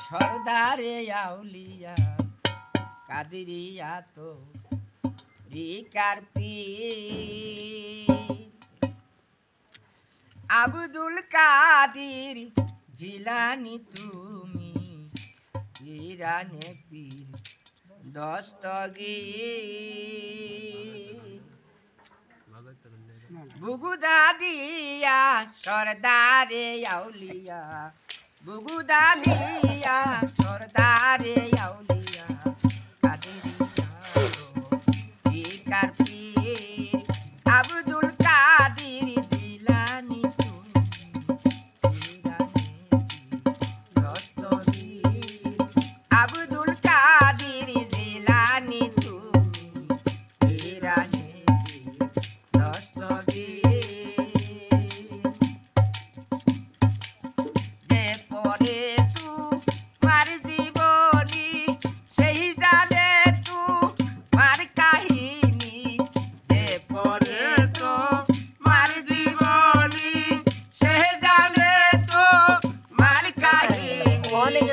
সরদারে আউলিয়া কাদিরিয়া তো রিকার পীর আব্দুল কাদির জিলানি তুমি পীরানে পীর দস্তগীর বুগুদা দিয়া সরদারে আউলিয়া বুগুদা দিয়া সরদারে আউলিয়া কাদিরিয়া রিকার পীর আব্দুল কাদির জিলানি তুমি আব্দুল কাদির জিলানি তুমি পীরানে দস্তগীর যে পরে তোমার জীবনী সেই জানে তোমার কাহিনী যে পরে তোমার জীবনী সে জানে তোমার কাহিনী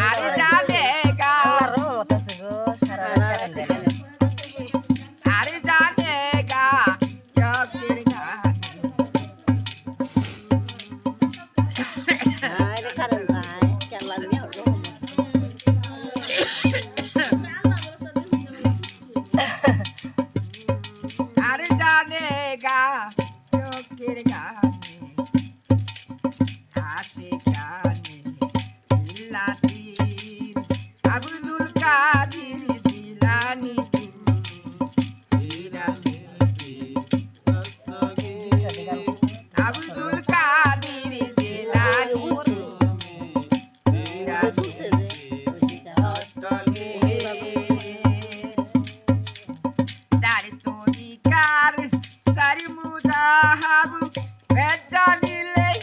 আর জানে গা আর জানে গা চকের গান আর জানে গা চকের গানে হাসে গানে ইল্লাতির আব্দুল কাদির জিলানি আব্দুল কাদির জিলানি তার তরিকার তার মুদাহাব বেদানিলেই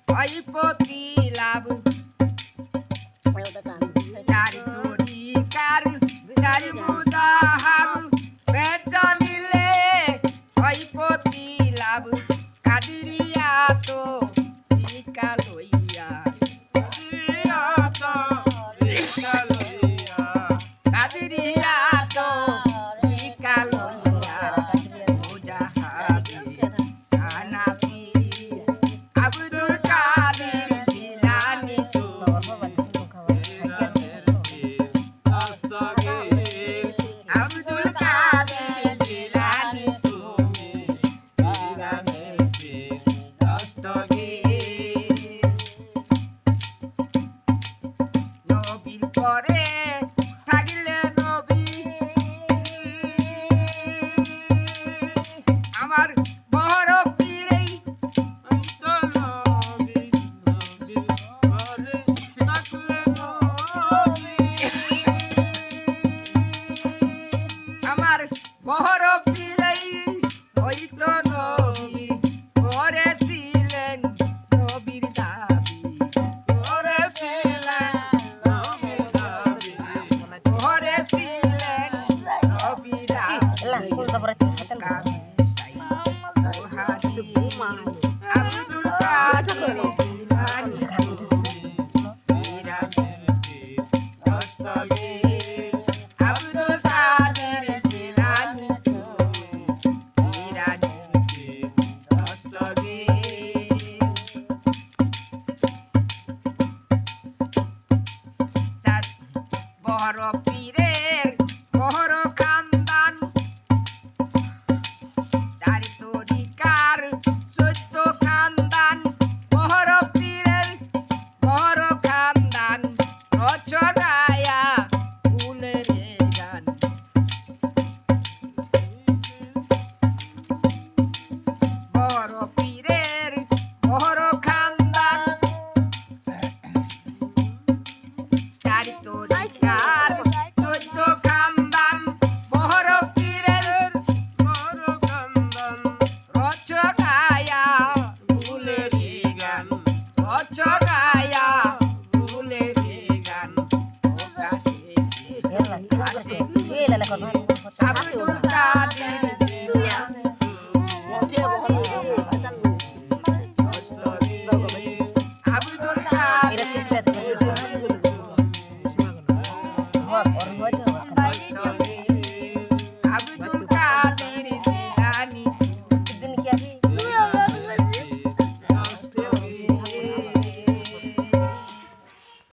হয় পতি লাভ তার তরিকার তার মুদাহাব বেদানিলে হয় পতি লাভ কাদিরিয়া তো টিকা লইয়া কাদিরিয়া তো টিকা লইয়া মুজাহাবি আনাবি আব্দুল কাদির জিলানি আব্দুল কাদির জিলানি নবীর পরে থাকলে নবী আমার বড় পীরেই আমার বড় পীরেই হইতো নবী করেছিলেন নবীর দাবি করেছিলেন নবীর দাবি আব্দুল কাদির জিলানি দস্তগীর আব্দুল কাদির জিলানি দস্তগীর তার বড় পীরের বড় খানদান তার তরিকার 14 খানদান বড় পীরের বড় খানদান রচনায়া ফুলের গান বড় পীরের বড় খানদান তার তরিকার হয়েছে বৈষ্ণবী